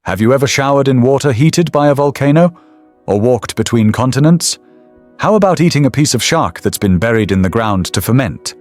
Have you ever showered in water heated by a volcano? Or walked between continents? How about eating a piece of shark that's been buried in the ground to ferment?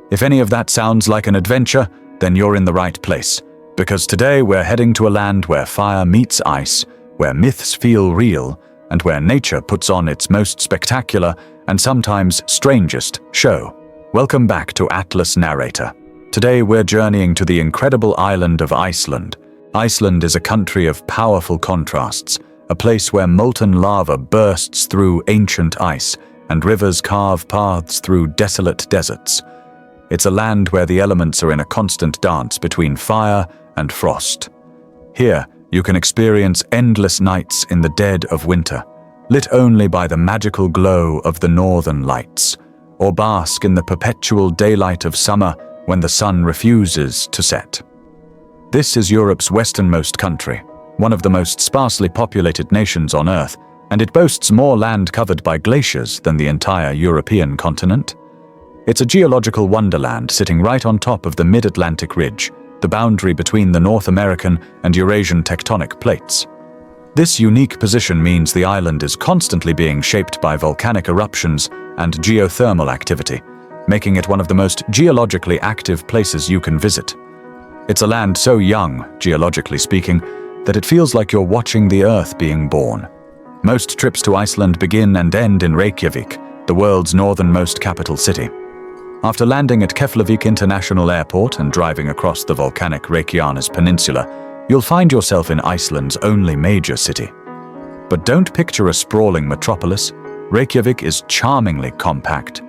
If any of that sounds like an adventure, then you're in the right place. Because today we're heading to a land where fire meets ice, where myths feel real, and where nature puts on its most spectacular and sometimes strangest show. Welcome back to Atlas Narrator. Today we're journeying to the incredible island of Iceland. Iceland is a country of powerful contrasts, a place where molten lava bursts through ancient ice and rivers carve paths through desolate deserts. It's a land where the elements are in a constant dance between fire and frost. Here, you can experience endless nights in the dead of winter, lit only by the magical glow of the northern lights, or bask in the perpetual daylight of summer when the sun refuses to set. This is Europe's westernmost country, one of the most sparsely populated nations on Earth, and it boasts more land covered by glaciers than the entire European continent. It's a geological wonderland sitting right on top of the mid-Atlantic ridge, the boundary between the North American and Eurasian tectonic plates. This unique position means the island is constantly being shaped by volcanic eruptions and geothermal activity, making it one of the most geologically active places you can visit. It's a land so young, geologically speaking, that it feels like you're watching the Earth being born. Most trips to Iceland begin and end in Reykjavik, the world's northernmost capital city. After landing at Keflavik International Airport and driving across the volcanic Reykjanes Peninsula, you'll find yourself in Iceland's only major city. But don't picture a sprawling metropolis. Reykjavik is charmingly compact.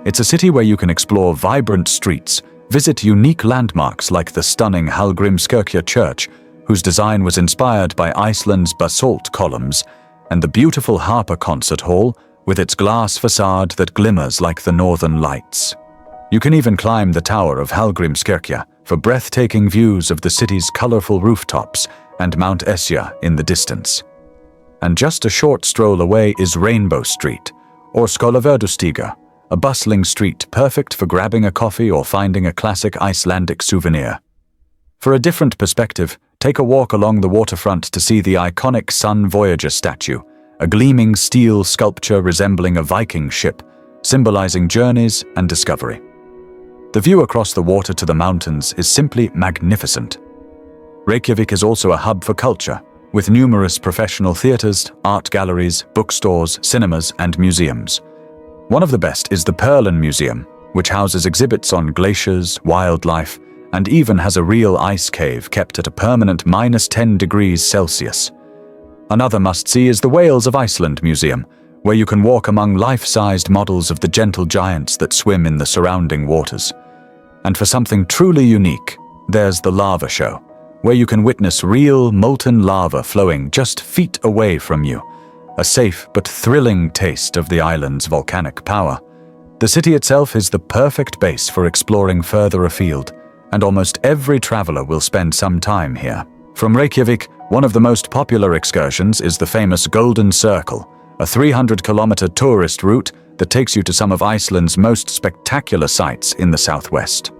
It's a city where you can explore vibrant streets, visit unique landmarks like the stunning Hallgrímskirkja church, whose design was inspired by Iceland's basalt columns, and the beautiful Harpa Concert Hall with its glass facade that glimmers like the northern lights. You can even climb the tower of Hallgrímskirkja for breathtaking views of the city's colorful rooftops and Mount Esja in the distance. And just a short stroll away is Rainbow Street, or Skólavörðustiga, a bustling street perfect for grabbing a coffee or finding a classic Icelandic souvenir. For a different perspective, take a walk along the waterfront to see the iconic Sun Voyager statue, a gleaming steel sculpture resembling a Viking ship, symbolizing journeys and discovery. The view across the water to the mountains is simply magnificent. Reykjavik is also a hub for culture, with numerous professional theaters, art galleries, bookstores, cinemas, and museums. One of the best is the Perlan Museum, which houses exhibits on glaciers, wildlife, and even has a real ice cave kept at a permanent -10 degrees Celsius. Another must-see is the Whales of Iceland Museum, where you can walk among life-sized models of the gentle giants that swim in the surrounding waters. And for something truly unique, there's the Lava Show, where you can witness real molten lava flowing just feet away from you, a safe but thrilling taste of the island's volcanic power. The city itself is the perfect base for exploring further afield, and almost every traveler will spend some time here. From Reykjavik, one of the most popular excursions is the famous Golden Circle, a 300-kilometer tourist route that takes you to some of Iceland's most spectacular sights in the southwest.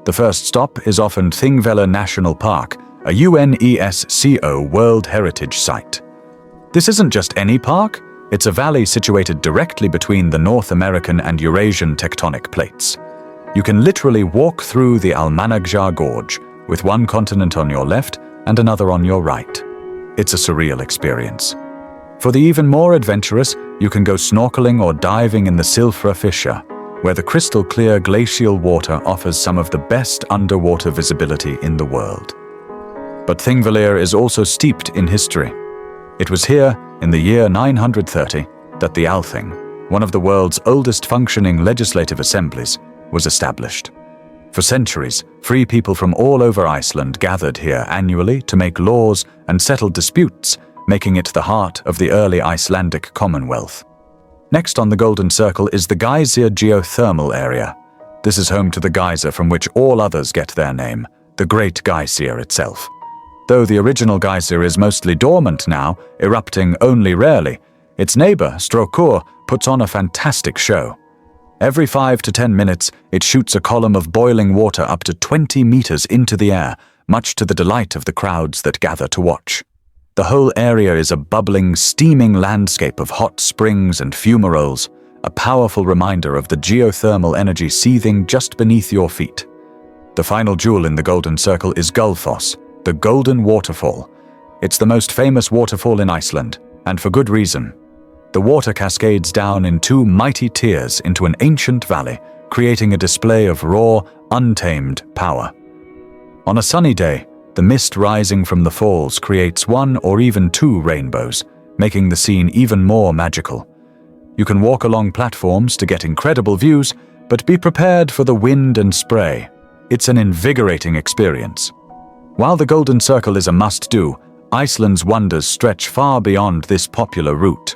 The first stop is often Þingvellir National Park, a UNESCO World Heritage Site. This isn't just any park, it's a valley situated directly between the North American and Eurasian tectonic plates. You can literally walk through the Almannagjá Gorge, with one continent on your left and another on your right. It's a surreal experience. For the even more adventurous, you can go snorkeling or diving in the Silfra Fissure, where the crystal-clear glacial water offers some of the best underwater visibility in the world. But Þingvellir is also steeped in history. It was here, in the year 930, that the Althing, one of the world's oldest functioning legislative assemblies, was established. For centuries, free people from all over Iceland gathered here annually to make laws and settle disputes, making it the heart of the early Icelandic Commonwealth. Next on the Golden Circle is the Geysir geothermal area. This is home to the geyser from which all others get their name, the Great Geysir itself. Though the original geyser is mostly dormant now, erupting only rarely, its neighbor, Strókur, puts on a fantastic show. Every 5 to 10 minutes, it shoots a column of boiling water up to 20 meters into the air, much to the delight of the crowds that gather to watch. The whole area is a bubbling, steaming landscape of hot springs and fumaroles, a powerful reminder of the geothermal energy seething just beneath your feet. The final jewel in the Golden Circle is Gullfoss, the Golden Waterfall. It's the most famous waterfall in Iceland, and for good reason. The water cascades down in two mighty tiers into an ancient valley, creating a display of raw, untamed power. On a sunny day, the mist rising from the falls creates one or even two rainbows, making the scene even more magical. You can walk along platforms to get incredible views, but be prepared for the wind and spray. It's an invigorating experience. While the Golden Circle is a must-do, Iceland's wonders stretch far beyond this popular route.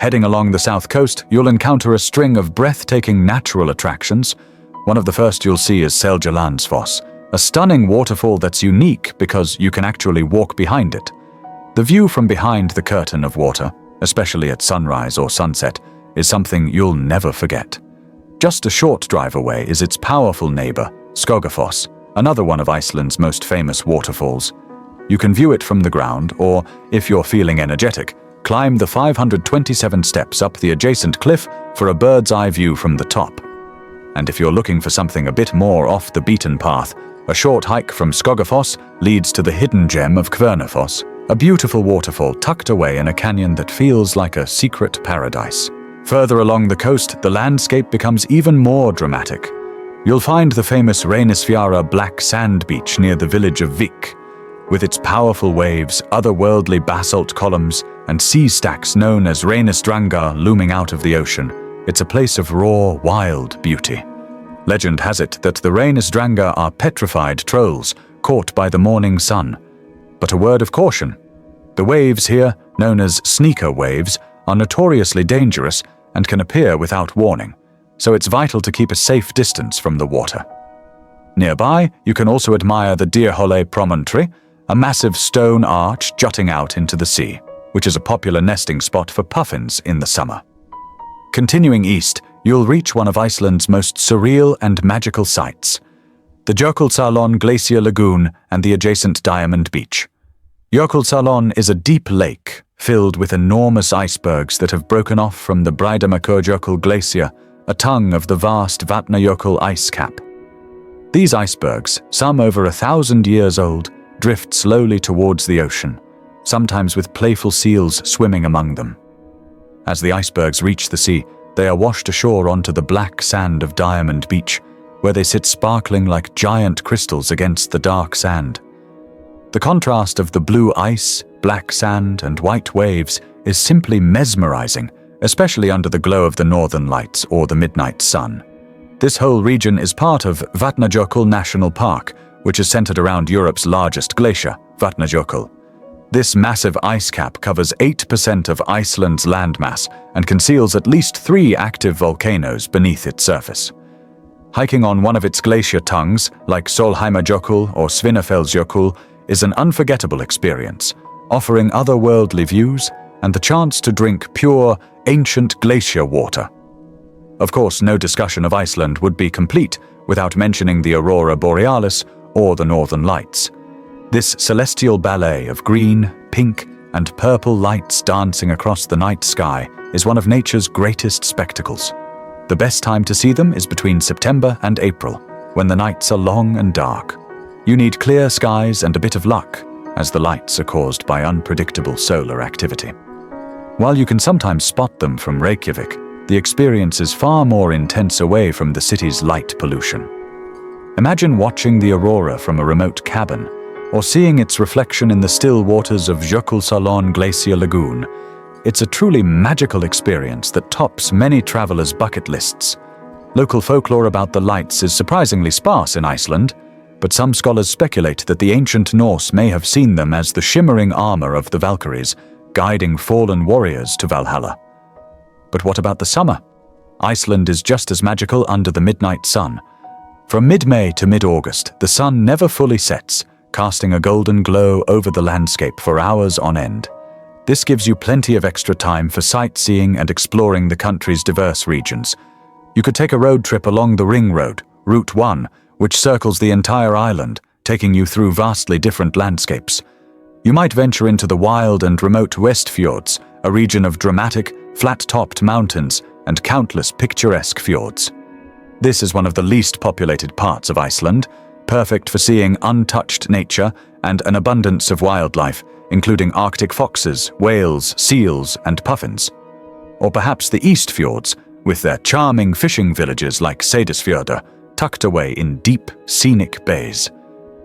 Heading along the south coast, you'll encounter a string of breathtaking natural attractions. One of the first you'll see is Seljalandsfoss, a stunning waterfall that's unique because you can actually walk behind it. The view from behind the curtain of water, especially at sunrise or sunset, is something you'll never forget. Just a short drive away is its powerful neighbor, Skógafoss, another one of Iceland's most famous waterfalls. You can view it from the ground, or, if you're feeling energetic, climb the 527 steps up the adjacent cliff for a bird's-eye view from the top. And if you're looking for something a bit more off the beaten path, a short hike from Skógafoss leads to the hidden gem of Hvernafoss, a beautiful waterfall tucked away in a canyon that feels like a secret paradise. Further along the coast, the landscape becomes even more dramatic. You'll find the famous Reynisfjara black sand beach near the village of Vik. With its powerful waves, otherworldly basalt columns, and sea stacks known as Reynisdrangar looming out of the ocean, it's a place of raw, wild beauty. Legend has it that the Reynisdrangar are petrified trolls caught by the morning sun. But a word of caution. The waves here, known as sneaker waves, are notoriously dangerous and can appear without warning, so it's vital to keep a safe distance from the water. Nearby, you can also admire the Dyrhólaey promontory, a massive stone arch jutting out into the sea, which is a popular nesting spot for puffins in the summer. Continuing east, you'll reach one of Iceland's most surreal and magical sights, the Jokulsarlón glacier lagoon and the adjacent Diamond Beach. Jökulsárlón is a deep lake filled with enormous icebergs that have broken off from the Vatnajökull glacier, a tongue of the vast Vatnajökull ice cap. These icebergs, some over 1,000 years old, drift slowly towards the ocean, sometimes with playful seals swimming among them. As the icebergs reach the sea, they are washed ashore onto the black sand of Diamond Beach, where they sit sparkling like giant crystals against the dark sand. The contrast of the blue ice, black sand, and white waves is simply mesmerizing, especially under the glow of the northern lights or the midnight sun. This whole region is part of Vatnajökull National Park, which is centered around Europe's largest glacier, Vatnajökull. This massive ice cap covers 8% of Iceland's landmass and conceals at least 3 active volcanoes beneath its surface. Hiking on one of its glacier tongues, like Sólheimajökull or Snæfellsnes, is an unforgettable experience, offering otherworldly views and the chance to drink pure, ancient glacier water. Of course, no discussion of Iceland would be complete without mentioning the Aurora Borealis or the Northern Lights. This celestial ballet of green, pink, and purple lights dancing across the night sky is one of nature's greatest spectacles. The best time to see them is between September and April, when the nights are long and dark. You need clear skies and a bit of luck, as the lights are caused by unpredictable solar activity. While you can sometimes spot them from Reykjavik, the experience is far more intense away from the city's light pollution. Imagine watching the aurora from a remote cabin, or seeing its reflection in the still waters of Jökulsárlón glacier lagoon. It's a truly magical experience that tops many travelers' bucket lists. Local folklore about the lights is surprisingly sparse in Iceland, but some scholars speculate that the ancient Norse may have seen them as the shimmering armor of the Valkyries, guiding fallen warriors to Valhalla. But what about the summer? Iceland is just as magical under the midnight sun. From mid-May to mid-August, the sun never fully sets, casting a golden glow over the landscape for hours on end. This gives you plenty of extra time for sightseeing and exploring the country's diverse regions. You could take a road trip along the Ring Road, Route 1, which circles the entire island, taking you through vastly different landscapes. You might venture into the wild and remote Westfjords, a region of dramatic, flat-topped mountains and countless picturesque fjords. This is one of the least populated parts of Iceland, perfect for seeing untouched nature and an abundance of wildlife, including Arctic foxes, whales, seals, and puffins. Or perhaps the East Fjords, with their charming fishing villages like Seyðisfjörður, tucked away in deep, scenic bays.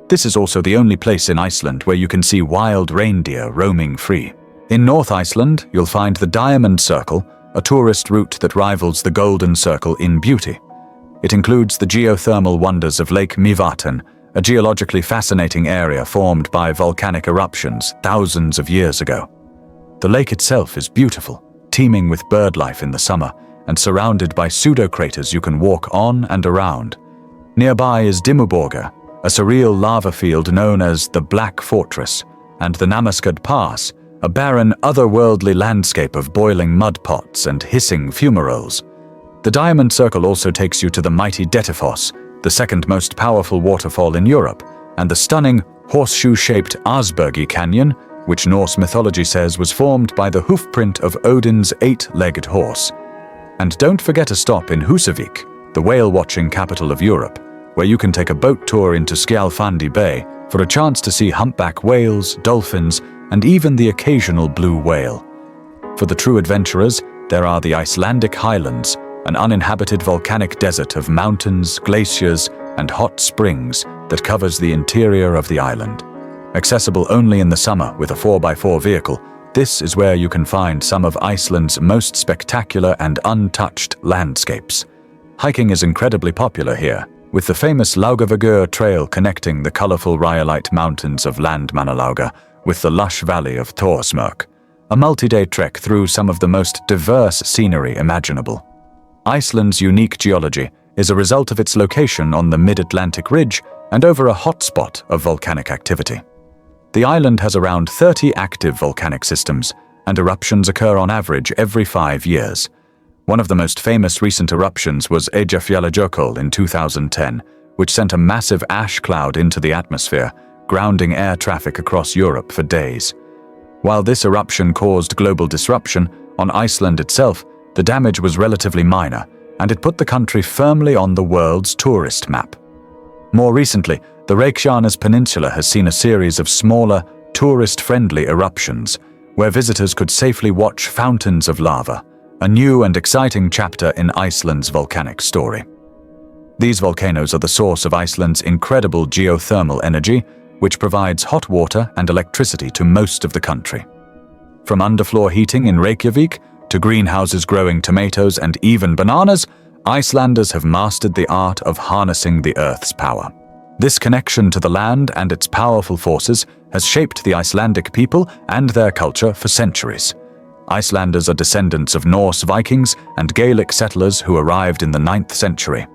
This is also the only place in Iceland where you can see wild reindeer roaming free. In North Iceland, you'll find the Diamond Circle, a tourist route that rivals the Golden Circle in beauty. It includes the geothermal wonders of Lake Mývatn, a geologically fascinating area formed by volcanic eruptions thousands of years ago. The lake itself is beautiful, teeming with bird life in the summer, and surrounded by pseudo-craters you can walk on and around. Nearby is Dimmuborgir, a surreal lava field known as the Black Fortress, and the Namaskad Pass, a barren, otherworldly landscape of boiling mud pots and hissing fumaroles. The Diamond Circle also takes you to the mighty Dettifoss, the second most powerful waterfall in Europe, and the stunning, horseshoe-shaped Ásbyrgi Canyon, which Norse mythology says was formed by the hoofprint of Odin's 8-legged horse. And don't forget a stop in Húsavík, the whale-watching capital of Europe, where you can take a boat tour into Skjálfandi Bay for a chance to see humpback whales, dolphins, and even the occasional blue whale. For the true adventurers, there are the Icelandic highlands, an uninhabited volcanic desert of mountains, glaciers, and hot springs that covers the interior of the island. Accessible only in the summer with a 4x4 vehicle, this is where you can find some of Iceland's most spectacular and untouched landscapes. Hiking is incredibly popular here, with the famous Laugavegur Trail connecting the colorful rhyolite mountains of Landmannalauga with the lush valley of Thorsmörk, a multi-day trek through some of the most diverse scenery imaginable. Iceland's unique geology is a result of its location on the mid-Atlantic ridge and over a hotspot of volcanic activity. The island has around 30 active volcanic systems, and eruptions occur on average every 5 years. One of the most famous recent eruptions was Eyjafjallajökull in 2010, which sent a massive ash cloud into the atmosphere, grounding air traffic across Europe for days. While this eruption caused global disruption, on Iceland itself, the damage was relatively minor, and it put the country firmly on the world's tourist map. More recently, the Reykjanes Peninsula has seen a series of smaller, tourist-friendly eruptions, where visitors could safely watch fountains of lava, a new and exciting chapter in Iceland's volcanic story. These volcanoes are the source of Iceland's incredible geothermal energy, which provides hot water and electricity to most of the country. From underfloor heating in Reykjavik to greenhouses growing tomatoes and even bananas, Icelanders have mastered the art of harnessing the Earth's power. This connection to the land and its powerful forces has shaped the Icelandic people and their culture for centuries. Icelanders are descendants of Norse Vikings and Gaelic settlers who arrived in the 9th century.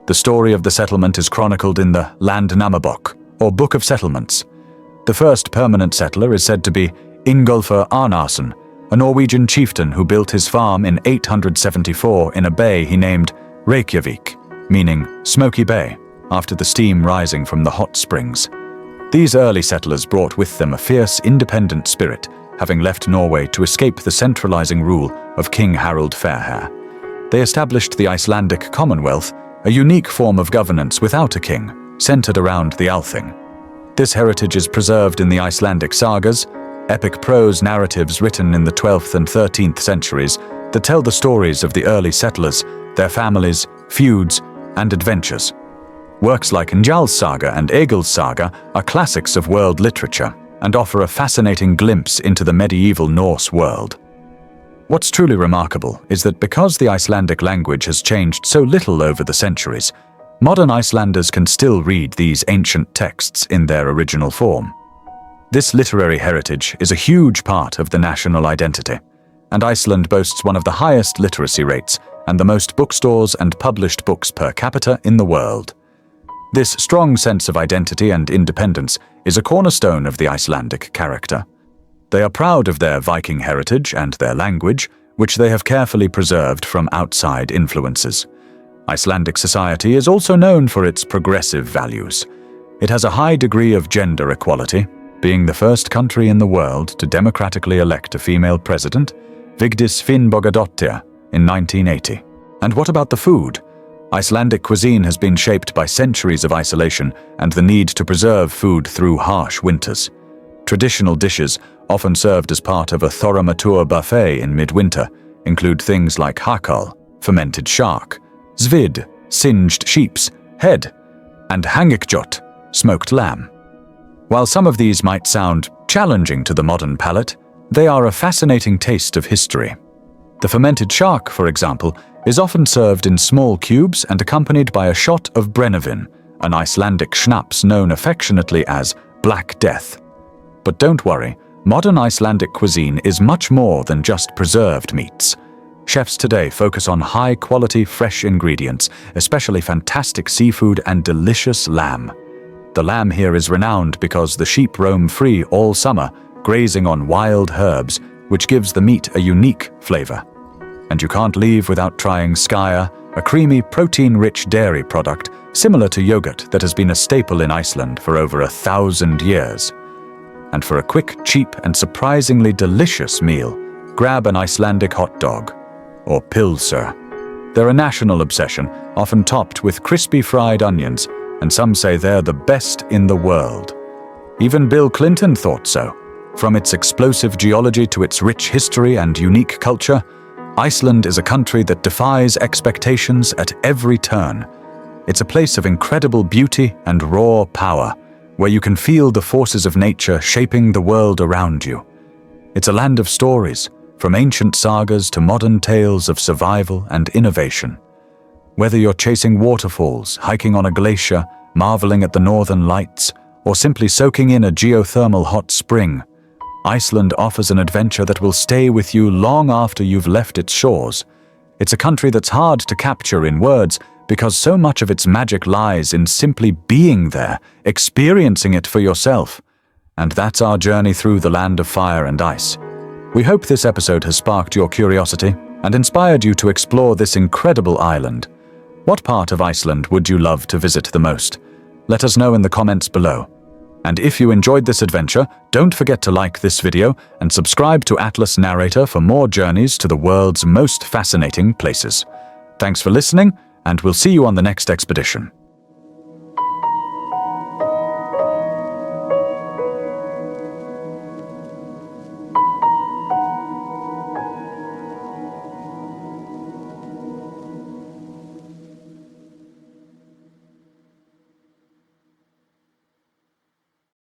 The story of the settlement is chronicled in the Landnámabók, or Book of Settlements. The first permanent settler is said to be Ingólfur Arnarson, a Norwegian chieftain who built his farm in 874 in a bay he named Reykjavik, meaning Smoky Bay, after the steam rising from the hot springs. These early settlers brought with them a fierce, independent spirit, having left Norway to escape the centralizing rule of King Harald Fairhair. They established the Icelandic Commonwealth, a unique form of governance without a king, centered around the Althing. This heritage is preserved in the Icelandic sagas, epic prose narratives written in the 12th and 13th centuries that tell the stories of the early settlers, their families, feuds, and adventures. Works like Njál's Saga and Egil's Saga are classics of world literature and offer a fascinating glimpse into the medieval Norse world. What's truly remarkable is that because the Icelandic language has changed so little over the centuries, modern Icelanders can still read these ancient texts in their original form. This literary heritage is a huge part of the national identity, and Iceland boasts one of the highest literacy rates and the most bookstores and published books per capita in the world. This strong sense of identity and independence is a cornerstone of the Icelandic character. They are proud of their Viking heritage and their language, which they have carefully preserved from outside influences. Icelandic society is also known for its progressive values. It has a high degree of gender equality, being the first country in the world to democratically elect a female president, Vigdis Finnbogadottir, in 1980. And what about the food? Icelandic cuisine has been shaped by centuries of isolation and the need to preserve food through harsh winters. Traditional dishes, often served as part of a Þorramatúr buffet in midwinter, include things like hakal, fermented shark, svid, singed sheep's head, and hangikjöt, smoked lamb. While some of these might sound challenging to the modern palate, they are a fascinating taste of history. The fermented shark, for example, is often served in small cubes and accompanied by a shot of brennivin, an Icelandic schnapps known affectionately as Black Death. But don't worry, modern Icelandic cuisine is much more than just preserved meats. Chefs today focus on high-quality, fresh ingredients, especially fantastic seafood and delicious lamb. The lamb here is renowned because the sheep roam free all summer, grazing on wild herbs, which gives the meat a unique flavor. And you can't leave without trying Skyr, a creamy, protein-rich dairy product similar to yogurt that has been a staple in Iceland for over 1,000 years. And for a quick, cheap, and surprisingly delicious meal, grab an Icelandic hot dog, or pilsur. They're a national obsession, often topped with crispy fried onions, and some say they're the best in the world. Even Bill Clinton thought so. From its explosive geology to its rich history and unique culture, Iceland is a country that defies expectations at every turn. It's a place of incredible beauty and raw power, where you can feel the forces of nature shaping the world around you. It's a land of stories, from ancient sagas to modern tales of survival and innovation. Whether you're chasing waterfalls, hiking on a glacier, marveling at the northern lights, or simply soaking in a geothermal hot spring, Iceland offers an adventure that will stay with you long after you've left its shores. It's a country that's hard to capture in words because so much of its magic lies in simply being there, experiencing it for yourself. And that's our journey through the land of fire and ice. We hope this episode has sparked your curiosity and inspired you to explore this incredible island. What part of Iceland would you love to visit the most? Let us know in the comments below. And if you enjoyed this adventure, don't forget to like this video and subscribe to Atlas Narrator for more journeys to the world's most fascinating places. Thanks for listening, and we'll see you on the next expedition.